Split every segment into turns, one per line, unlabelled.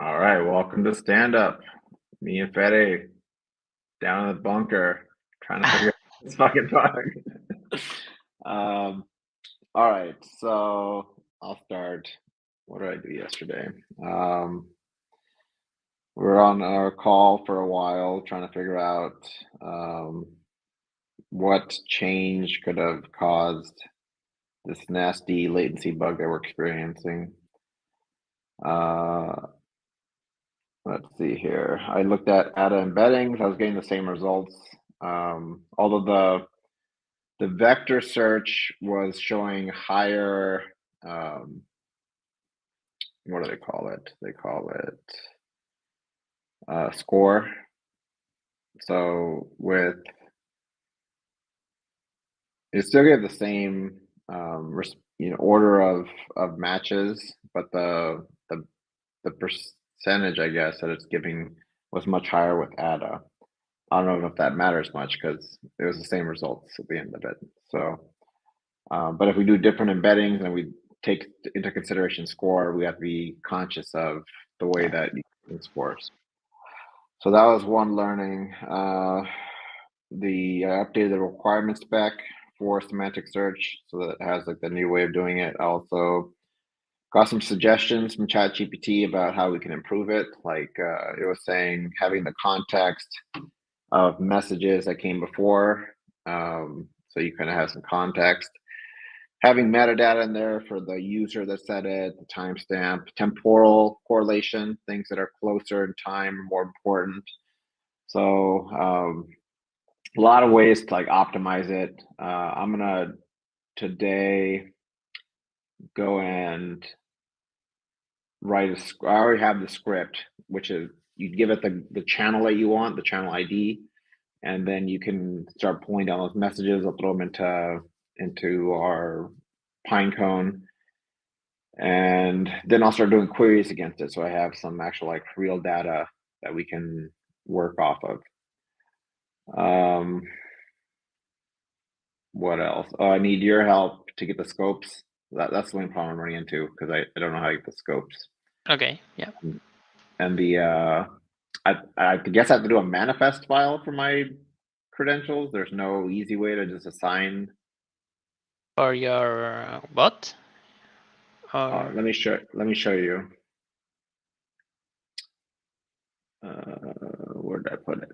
All right, welcome to Stand Up. Me and Fede down in the bunker trying to figure out this fucking bug. Um, all right, so I'll start. What did I do yesterday? We were on our call for a while trying to figure out um, what change could have caused this nasty latency bug that we're experiencing. Uh, Let's see here. I looked at ADA embeddings. I was getting the same results. Although the vector search was showing higher, what do they call it? They call it score. So with it still gave the same order of matches, but the percentage I guess that it's giving was much higher with ADA. I don't know if that matters much because it was the same results at the end of it. So, but if we do different embeddings and we take into consideration score, we have to be conscious of the way that you scores. So that was one learning. The updated the requirement spec for semantic search so that it has like the new way of doing it. I also got some suggestions from ChatGPT about how we can improve it. Like it was saying having the context of messages that came before. So you kind of have some context. Having metadata in there for the user that said it, the timestamp, temporal correlation, things that are closer in time are more important. So a lot of ways to like optimize it. I'm gonna today go and write a. I already have the script, which is you give it the channel that you want, the channel ID, and then you can start pulling down those messages. I'll throw them into our Pinecone, and then I'll start doing queries against it. So I have some actual like real data that we can work off of. What else? Oh, I need your help to get the scopes. That's the only problem I'm running into because I don't know how to get the scopes.
Okay, yeah.
And I guess I have to do a manifest file for my credentials. There's no easy way to just assign.
For your bot? Or
Let me show you. Where did I put it?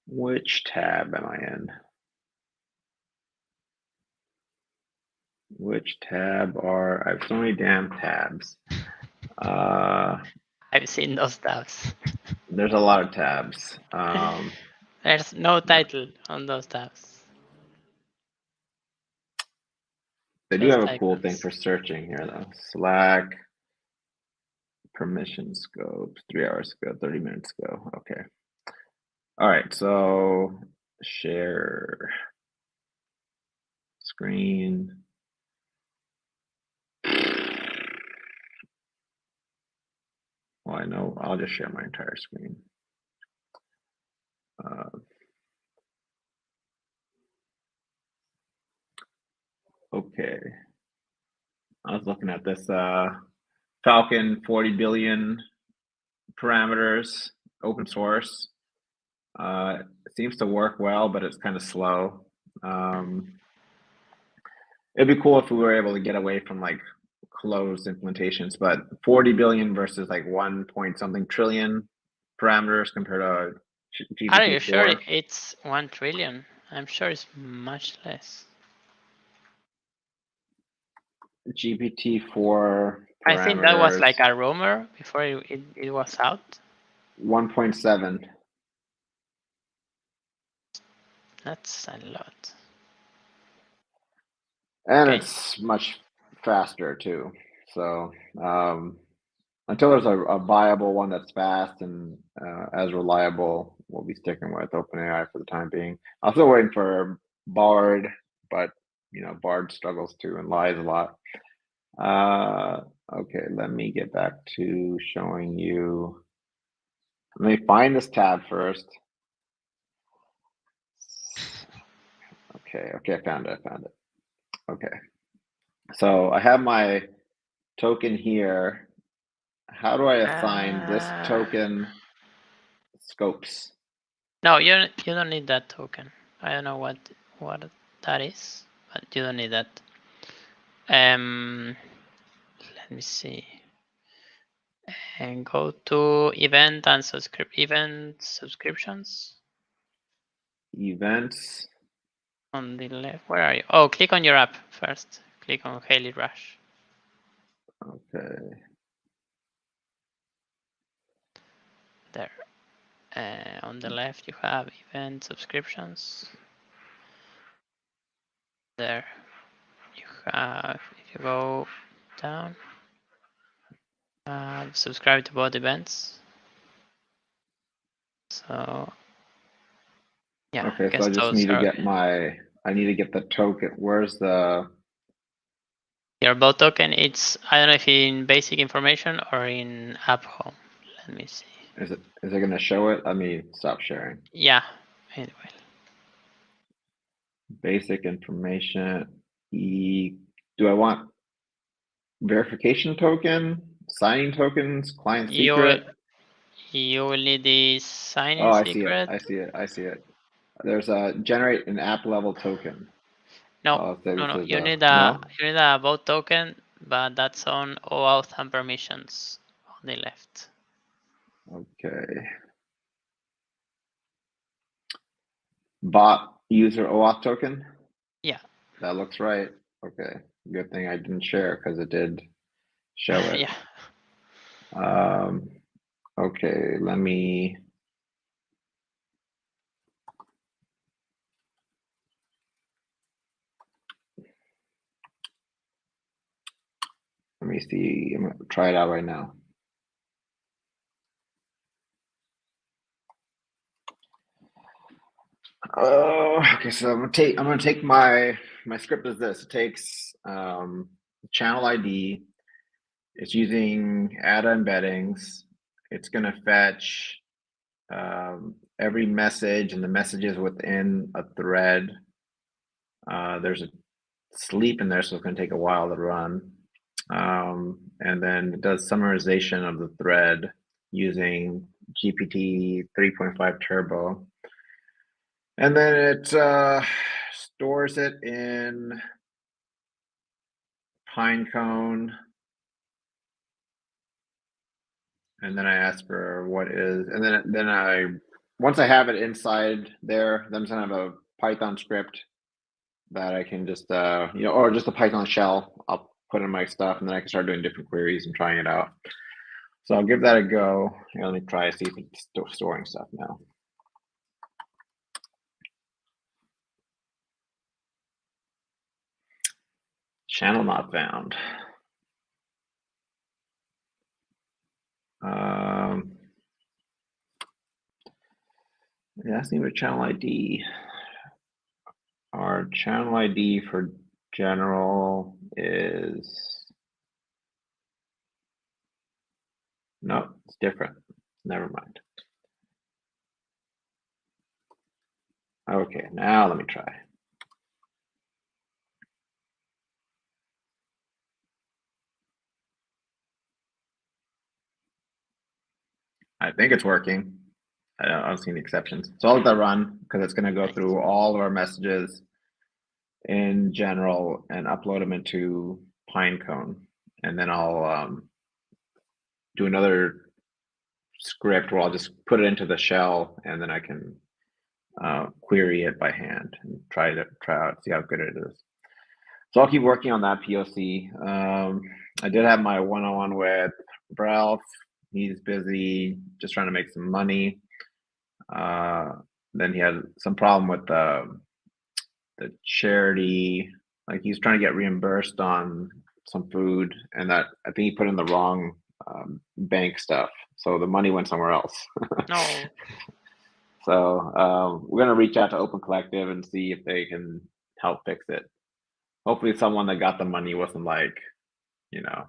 Which tab am I in? Which tab are I have so many damn tabs.
I've seen those tabs.
There's a lot of tabs.
There's no title on those tabs.
They do
Just
have a cool thing
icons.
for searching here though. Slack, permission scopes, 3 hours ago, 30 minutes ago. Okay. All right, so share screen. Well, I know I'll just share my entire screen. Okay. I was looking at this Falcon 40 billion parameters, open source. It seems to work well, but it's kind of slow. It'd be cool if we were able to get away from like closed implementations, but 40 billion versus like 1 point something trillion parameters compared to
Are you sure
GPT-4.
it's 1 trillion? I'm sure it's much less.
GPT-4
I think that was
parameters,
like a rumor before it was out.
1.7.
That's a lot.
And
Okay.
it's much faster too. So until there's a viable one that's fast and as reliable, we'll be sticking with OpenAI for the time being. I'm still waiting for Bard, but Bard struggles too and lies a lot. Okay, let me get back to showing you. Let me find this tab first. Okay, I found it. Okay, so I have my token here. How do I assign this token scopes?
No, you don't need that token. I don't know what that is, but you don't need that. Let me see. And go to event and event subscriptions
Events.
on the left. Where are you? Oh, click on your app first. Click on Haley Rush.
Okay.
There. On the left, you have event subscriptions. There. You have, if you go down, subscribe to both events. So, yeah,
Okay,
I
so
guess
I just
those
need to
are
get I need to get the token. Where's the
your boat token. It's, I don't know if in basic information or in app home. Let me see.
is it gonna show it? Let me stop sharing.
Yeah, anyway.
Basic information. Do I want verification token, signing tokens, client secret?
You will need the
Oh,
sign-in
I see it.
secret.
I see it. I see it. There's a generate an app level token. So
No,
I'll say
no,
this
no.
is a no.
You need a boat token, but that's on OAuth and permissions on the left.
Okay. Bot user OAuth token.
Yeah.
That looks right. Okay. Good thing I didn't share because it did show it.
Yeah.
Okay, let me see. I'm gonna try it out right now. Oh, okay. So I'm gonna take my script is this. It takes channel ID. It's using ADA embeddings. It's gonna fetch every message and the messages within a thread. There's a sleep in there, so it's gonna take a while to run. And then it does summarization of the thread using GPT 3.5 Turbo. And then it stores it in Pinecone. And then I ask for what is, and then once I have it inside there, then I'm gonna have a Python script that I can just, or just a Python shell. I'll put in my stuff, and then I can start doing different queries and trying it out. So I'll give that a go. Let me try to see if it's still storing stuff now. Channel not found. It asked me what channel ID. Our channel ID for general is, no, it's different. Never mind. Okay, now let me try. I think it's working. I don't see any exceptions. So I'll let that run because it's going to go through all of our messages in general and upload them into Pinecone. And then I'll do another script where I'll just put it into the shell and then I can query it by hand and try out, see how good it is. So I'll keep working on that POC. I did have my one-on-one with Ralph. He's busy just trying to make some money. Then he had some problem with the charity. Like he's trying to get reimbursed on some food, and that I think he put in the wrong bank stuff, so the money went somewhere else.
No.
So we're gonna reach out to Open Collective and see if they can help fix it. Hopefully, someone that got the money wasn't like, you know,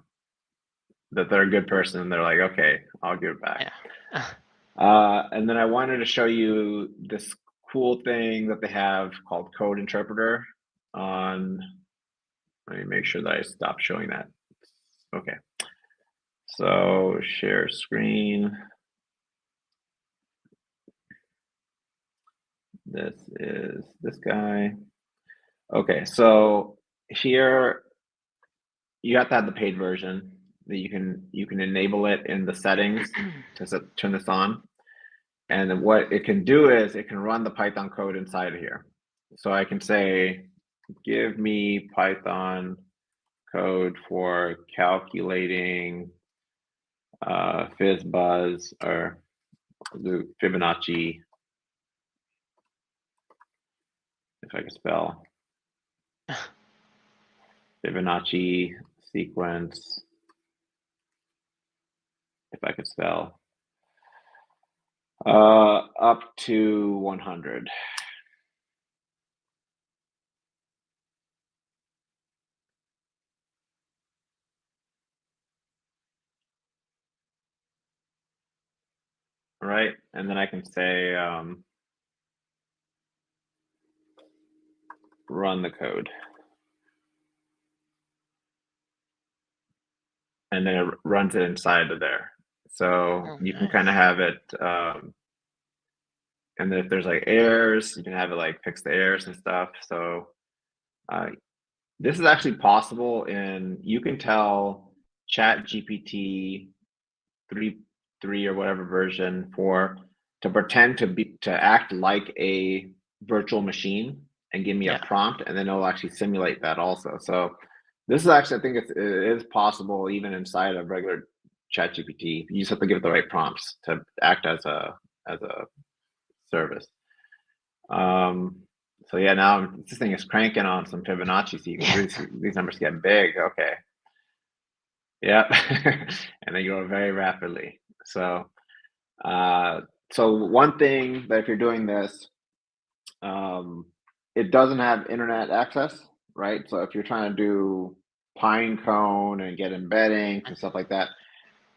that they're a good person and they're like, okay, I'll give it back.
Yeah.
And then I wanted to show you this cool thing that they have called Code Interpreter on, let me make sure that I stop showing that. Okay. So share screen. This is this guy. Okay, so here you have to have the paid version. That you can enable it in the settings to turn this on. And then what it can do is it can run the Python code inside of here. So I can say, give me Python code for calculating FizzBuzz or the Fibonacci, if I can spell, Fibonacci sequence, if I could spell, up to 100. Right, and then I can say run the code. And then it runs it inside of there. So you can kind of have it, and then if there's like errors, you can have it like fix the errors and stuff. So this is actually possible, and you can tell Chat GPT 3 or whatever version to pretend to act like a virtual machine and give me a prompt, and then it'll actually simulate that also. So this is actually, I think it is possible even inside of regular Chat GPT. You just have to give it the right prompts to act as a service. So yeah, now this thing is cranking on some Fibonacci sequence. These numbers get big. Okay. Yeah, and they grow very rapidly. So one thing that if you're doing this, it doesn't have internet access, right? So if you're trying to do Pinecone and get embeddings and stuff like that,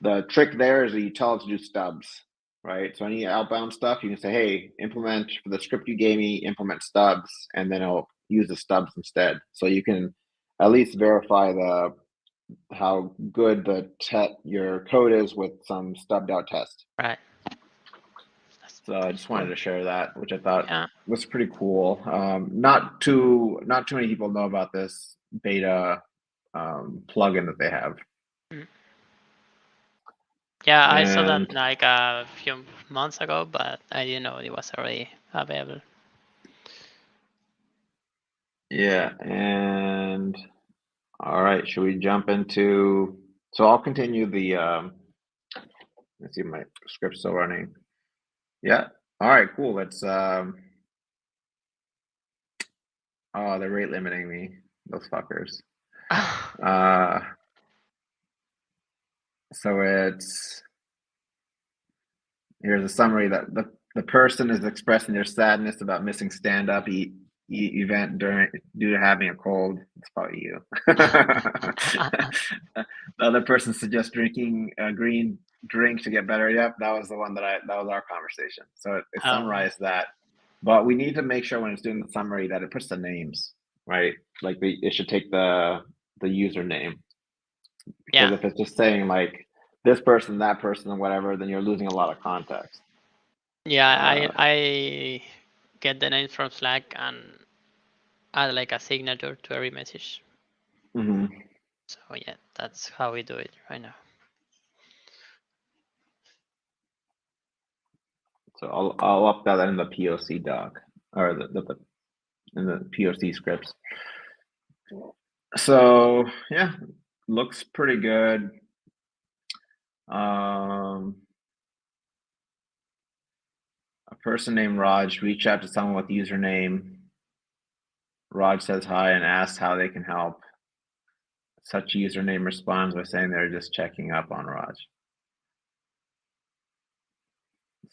the trick there is that you tell it to do stubs, right? So any outbound stuff, you can say, hey, implement for the script you gave me, implement stubs, and then it'll use the stubs instead. So you can at least verify how good your code is with some stubbed out test.
Right.
So I just wanted to share that, which I thought was pretty cool. Not too many people know about this beta plugin that they have.
Yeah, I saw that like a few months ago, but I didn't know it was already available.
Yeah, and all right, should we jump into? So I'll continue the. Let's see, my script's still running. Yeah. All right. Cool. Let's. Oh, they're rate limiting me. Those fuckers. So here's a summary that the person is expressing their sadness about missing stand-up event due to having a cold. It's probably you. The other person suggests drinking a green drink to get better. Yep, that was the one that was our conversation. So it summarized that. But we need to make sure when it's doing the summary that it puts the names, right? Like it should take the username. Because if it's just saying like this person, that person, and whatever, then you're losing a lot of context.
Yeah, I get the name from Slack and add like a signature to every message.
Mm-hmm.
So yeah, that's how we do it right now.
So I'll up that in the POC doc or in the POC scripts. So yeah, looks pretty good. A person named Raj reached out to someone with the username. Raj says hi and asks how they can help. Such username responds by saying they're just checking up on Raj.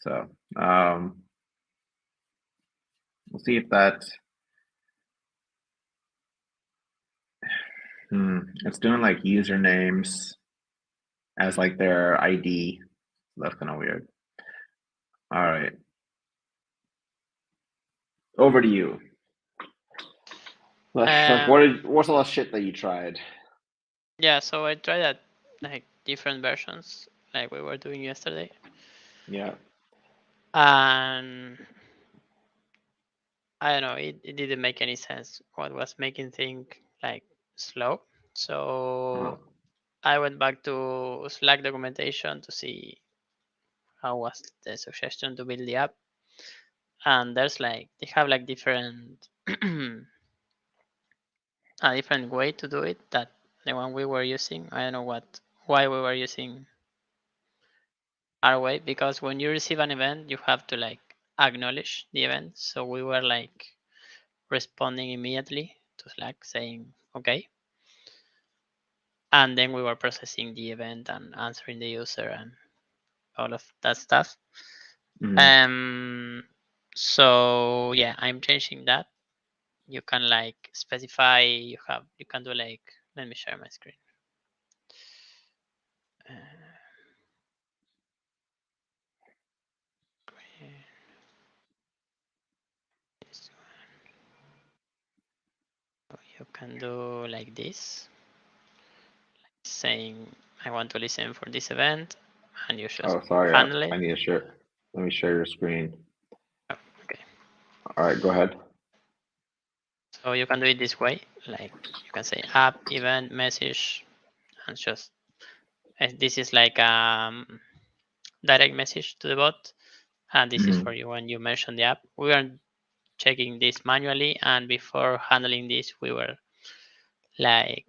So we'll see if that. It's doing like usernames as like their ID. That's kind of weird. All right. Over to you. What's all the shit that you tried?
Yeah, so I tried that like different versions like we were doing yesterday.
Yeah.
And I don't know, it didn't make any sense what was making things like slow.
Uh-huh.
So I went back to Slack documentation to see how was the suggestion to build the app. And there's like they have like different a different way to do it that the one we were using. I don't know why we were using our way, because when you receive an event you have to like acknowledge the event. So we were like responding immediately to Slack saying okay, and then we were processing the event and answering the user and all of that stuff.
Mhm.
So yeah, I'm changing that. You can like specify, you can do like, let me share my screen. Uh, you can do like this, saying I want to listen for this event, and you just
Oh, sorry.
handle it.
I need to share. Let me share your screen.
Oh, okay.
All right, go ahead.
So you can do it this way, like you can say app, event, message, and just this is like direct message to the bot, and this is for
Mhm.
you when you mention the app. We are checking this manually, and before handling this, we were like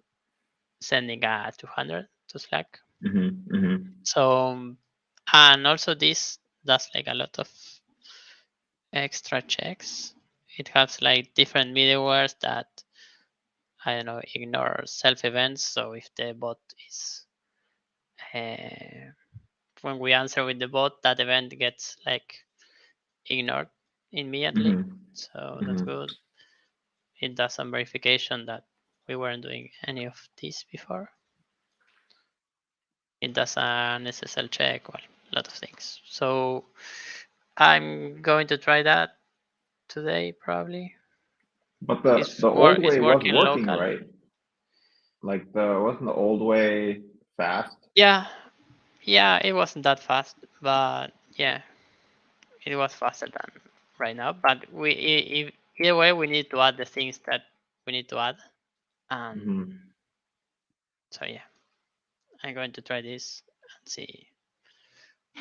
sending a 200 to Slack.
Mhm. Mhm.
So, and also this does like a lot of extra checks. It has like different middlewares that I don't know ignore self events. So if the bot is uh, when we answer with the bot, that event gets like ignored immediately.
Mhm.
So that's
Mhm.
good. It does some verification that we weren't doing any of this before. It does an SSL check, well, a lot of things. So I'm going to try that today probably.
But the old
It's
way was
working
working,
local.
right? Like the wasn't the old way fast?
Yeah, yeah, it wasn't that fast, but yeah, it was faster than right now. But either way, we need to add the things that we need to add.
Mhm.
So yeah, I'm going to try this and see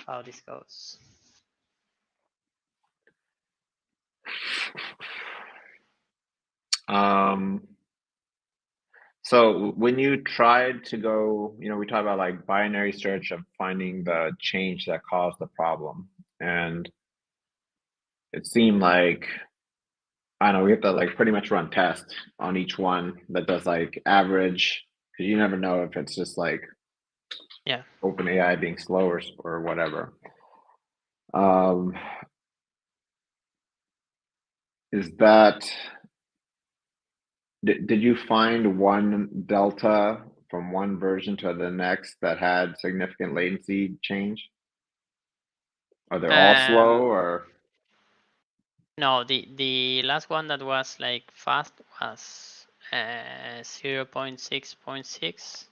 how this goes.
Um. So when you tried to go, we talked about like binary search of finding the change that caused the problem, and it seemed like I don't know we have to like pretty much run tests on each one that does like average because you never know if it's just like
Yeah.
OpenAI being slow or whatever. Um, is that did you find one delta from one version to the next that had significant latency change? Are they all slow
Um,
or?
no, the last one that was like fast was 0.6.6,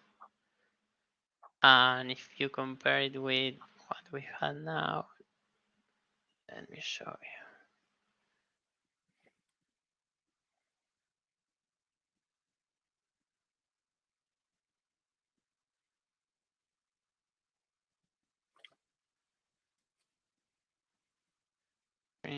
and if you compare it with what we had now, let me show you.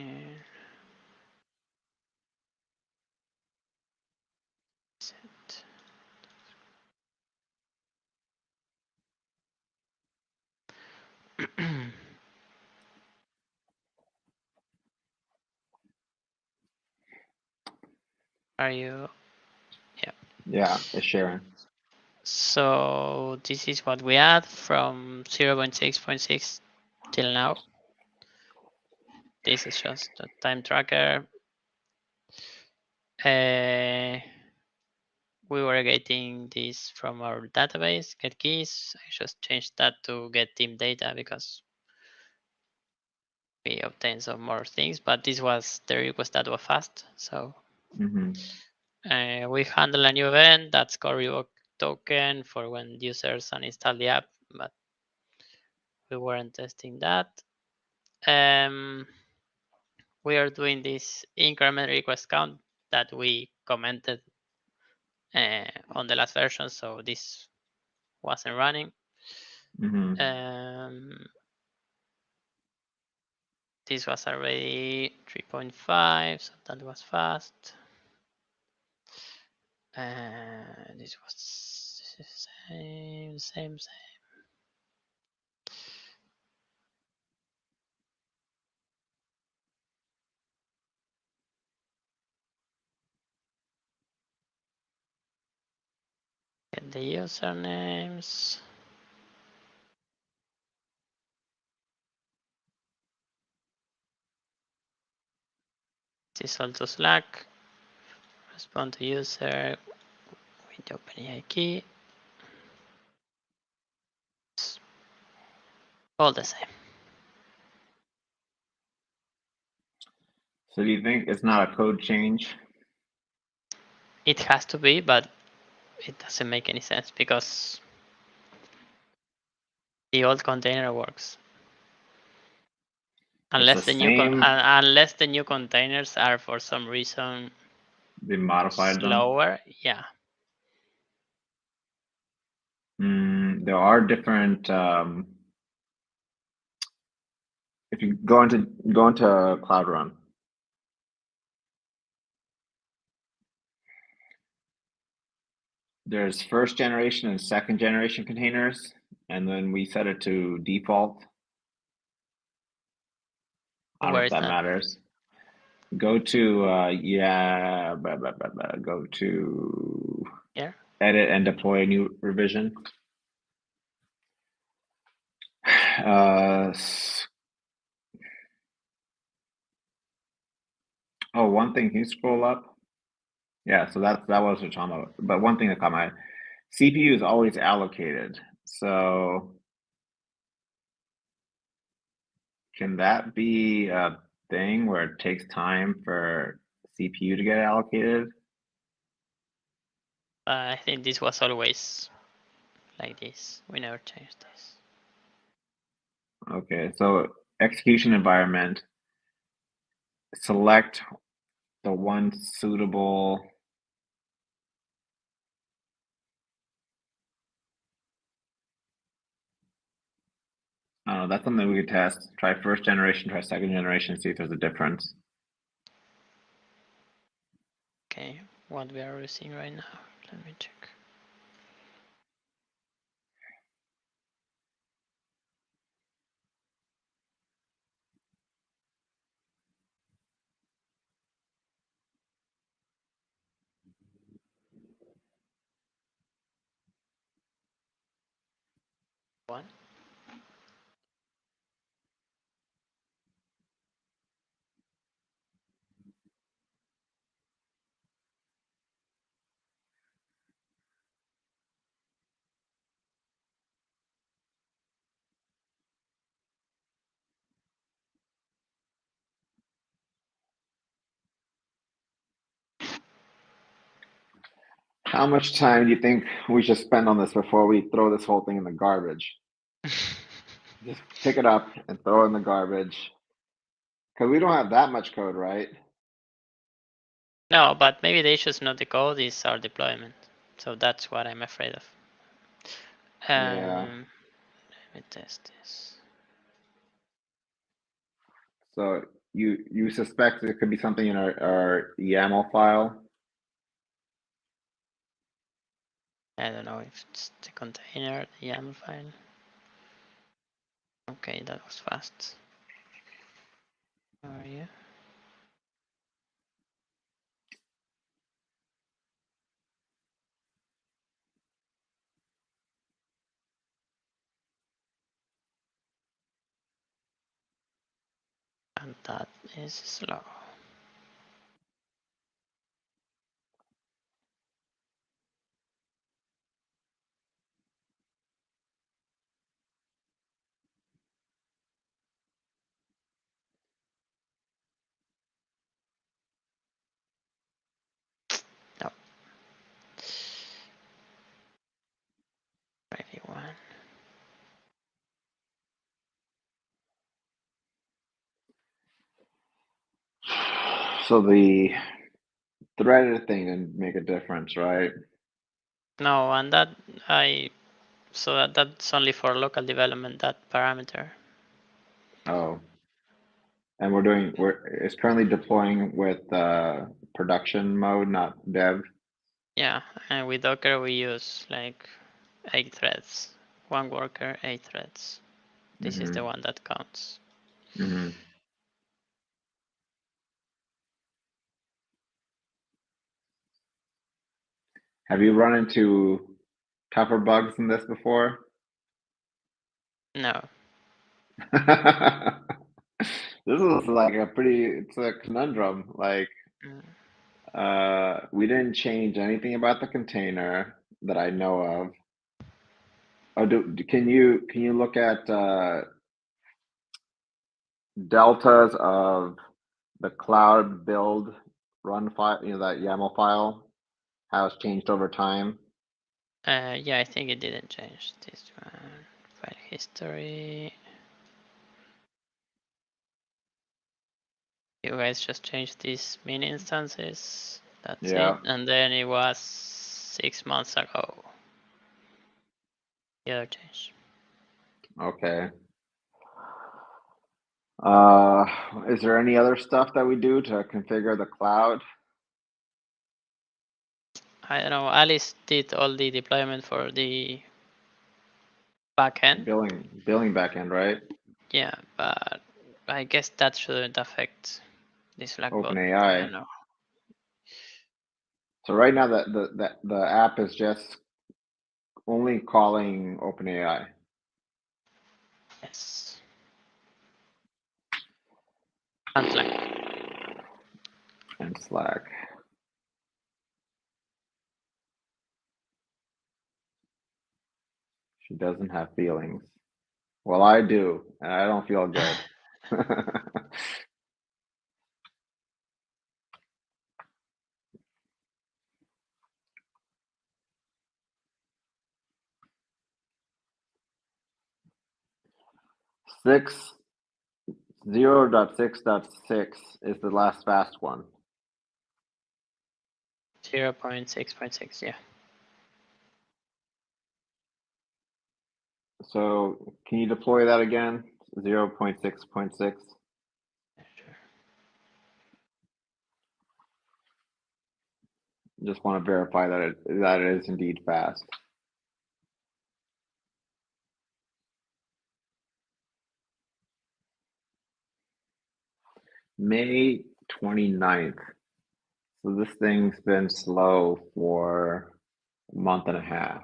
Are you? Yeah.
Yeah, it's sharing.
So this is what we add from 0.6.6 till now. This is just a time tracker. We were getting this from our database, get keys. I just changed that to get team data because we obtained some more things, but this was the request that was fast. So
Mm-hmm.
we handle a new event that's called revoke token for when users uninstall the app. but we weren't testing that. Um, we are doing this increment request count that we commented on the last version, so this wasn't running. This was already 3.5, so that was fast. This was same. Get the usernames. This is all to Slack. Respond to user with the OpenAI key. It's all the same.
So do you think it's not a code change?
It has to be, but it doesn't make any sense because the old container works. Unless the new containers are for some reason
they modified
slower, yeah.
There are different. If you go into Cloud Run, there's first generation and second generation containers, and then we set it to default. I don't know if that matters. Go to go to edit and deploy a new revision. Oh, one thing, can you scroll up? Yeah, so that was what you're talking about. But one thing that caught my eye, CPU is always allocated. So can that be a thing where it takes time for CPU to get allocated?
I think this was always like this. We never changed this.
Okay, so execution environment, select the one suitable. I don't know, that's something we could test. Try first generation, try second generation, see if there's a difference.
Okay, what we are using right now. Let me check. One.
How much time do you think we should spend on this before we throw this whole thing in the garbage? Just pick it up and throw it in the garbage. Because we don't have that much code, right?
No, but maybe the issue is not the code, it's our deployment. So that's what I'm afraid of.
Yeah.
Let me test this.
So you suspect there could be something in our YAML file?
I don't know if it's the container, the YAML file. Okay, that was fast. How are you? And that is slow. No. 21.
So the threaded thing didn't make a difference, right?
No, and that's only for local development, that parameter.
Oh, and it's currently deploying with production mode, not dev.
Yeah, and with Docker we use like 8 threads. One worker, 8 threads. This is the one that counts.
Mm-hmm. Have you run into tougher bugs than this before?
No.
This is like it's a conundrum. Like,
Mm.
we didn't change anything about the container that I know of. Oh, can you look at deltas of the cloud build run file, that YAML file, how it's changed over time?
Yeah, I think it didn't change this one. File history. You guys just changed these min instances. That's
Yeah,
it. And then it was 6 months ago. The other change.
okay. Is there any other stuff that we do to configure the cloud?
I don't know. Alice did all the deployment for the backend.
Billing backend, right?
Yeah, but I guess that shouldn't affect this Blackbot. I
OpenAI.
don't know.
So right now the app is just only calling OpenAI.
Yes. And Slack.
And Slack. She doesn't have feelings. Well, I do, and I don't feel good. 0.6.6 is the last fast one.
0.6.6, yeah.
So can you deploy that again? 0.6.6.
Sure.
Just want to verify that it is indeed fast. May 29th. So this thing's been slow for a month and a half.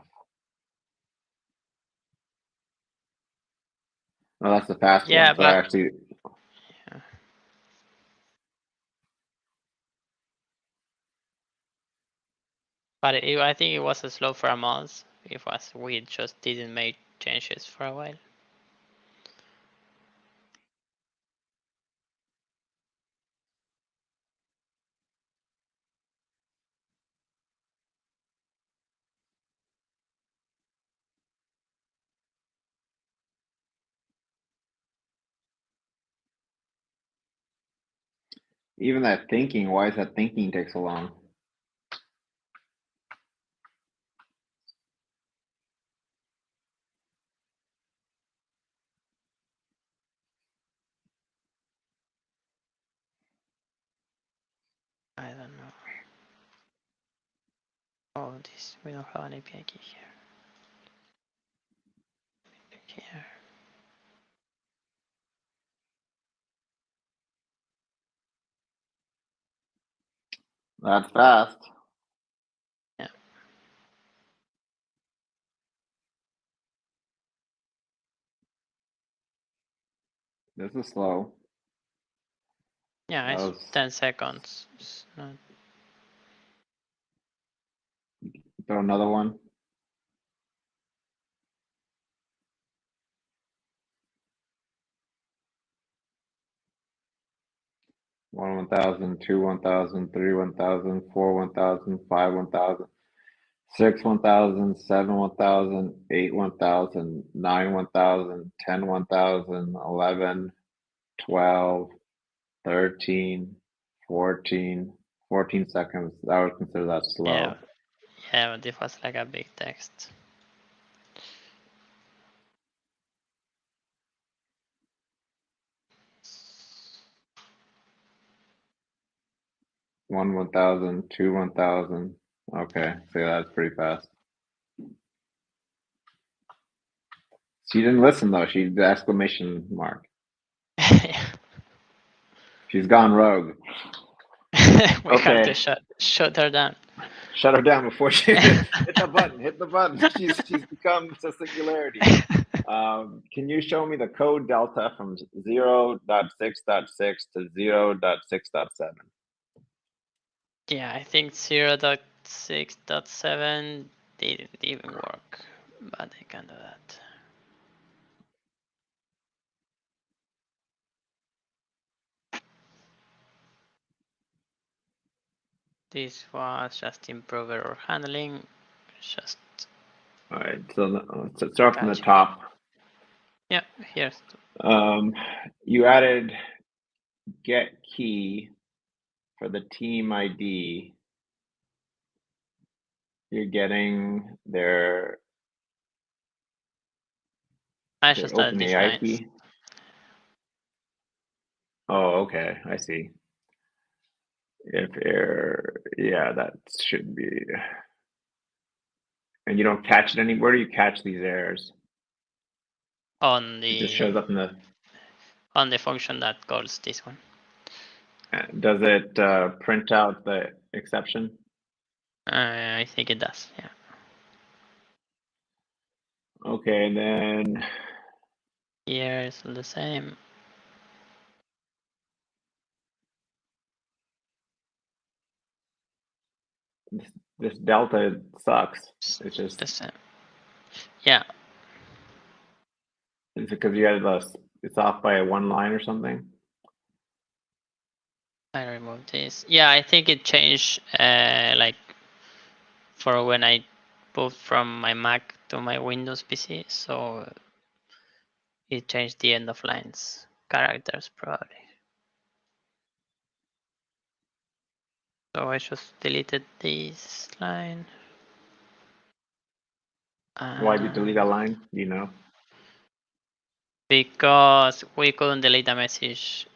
No, that's the fast
Yeah,
one. So
but
actually,
yeah. But I think it was slow for a month. We just didn't make changes for a while.
even that thinking, why is that thinking take so long?
I don't know. Oh, this we don't have an API key here. Here.
That's fast.
Yeah.
This is slow.
Yeah,
That
it's
was
10 seconds. It's not...
throw another one. One 1,000, two 1,000, three 1,000, four 1,000, five 1,000, six 1,000, seven 1,000, eight 1,000, nine 1,000, 10 1,000, 11, 12, 13, 14 seconds. I would consider that slow.
Yeah, but it was like a big text.
One 1,000, two 1,000. Okay, so yeah, that's pretty fast. She didn't listen though. She the exclamation mark. She's gone rogue.
We have to
Okay,
shut her down.
shut her down before she hit the button. Hit the button. She's become a singularity. Can you show me the code delta from 0.6.6 to 0.6.7?
Yeah, I think 0.6.7 didn't even work, but I can do that. This was just improve error handling, just
All right, so let's start from the
catch.
top.
Yeah, here's.
You added get key for the team ID. You're getting their
I just added these
OpenAI
lines.
key. Oh, okay, I see. If error, yeah, that should be. And you don't catch it anywhere. Do you catch these errors?
On
It just shows
the
up in
function that calls this one.
Does it print out the exception?
I think it does. Yeah.
Okay, then
Here is the same.
this delta sucks. It's just
The same. Yeah.
it's because you had it's off by one line or something.
I removed this. Yeah, I think it changed like for when I moved from my Mac to my Windows PC, so it changed the end of lines characters probably. So I just deleted this line.
Why did you delete that line? Do you know?
Because we couldn't delete a message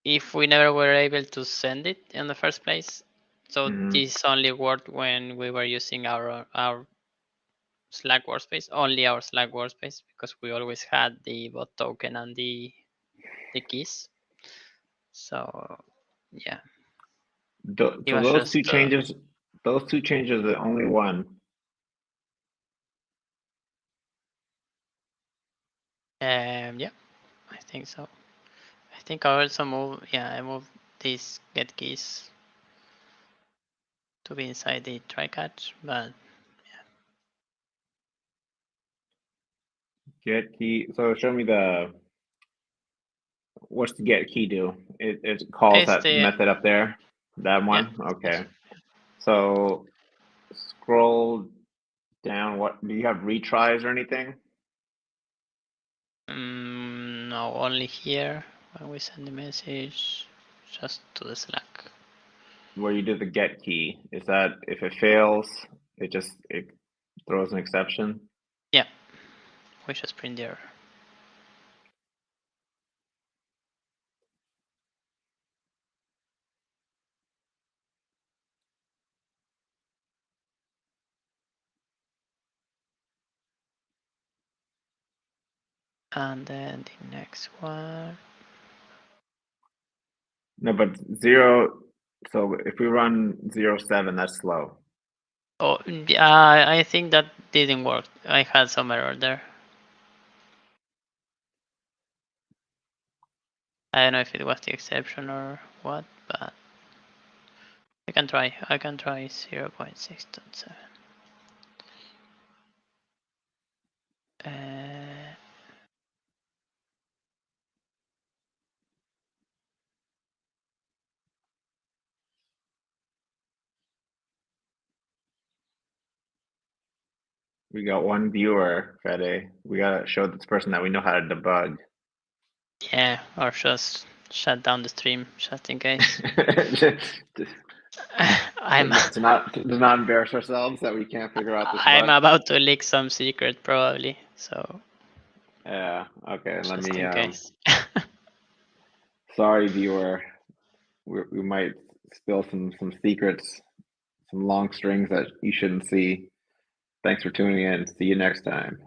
if we never were able to send it in the first place. So this only worked when we were using our Slack workspace, only our Slack workspace, because we always had the bot token and the keys. So yeah, it
So
was
those two
just
changes, are the only one.
yeah, I think so. I think I also moved, yeah, I moved these get keys to be inside the try catch, but
Get key. So show me what's the get key do? It calls
it's
that
the
method up there. That
yeah.
one. Okay. So scroll down. What do you have retries or anything?
No, only here when we send the message, just to the Slack.
Where you do the get key. Is that if it fails, it throws an exception?
Yeah, we just print the error. And then the next one.
No, but zero. So if we run 0.7, that's slow.
Oh, I think that didn't work. I had some error there. I don't know if it was the exception or what, but I can try. I can try 0.6.7.
We got one viewer, Fede. We gotta show this person that we know how to debug.
Yeah, or just shut down the stream just in case.
Just
I'm
to not embarrass ourselves that we can't figure out this
I'm
bug.
about to leak some secret probably, so
Yeah. Okay. Let
just
me.
in case.
Sorry, viewer. We might spill some secrets, some long strings that you shouldn't see. Thanks for tuning in. See you next time.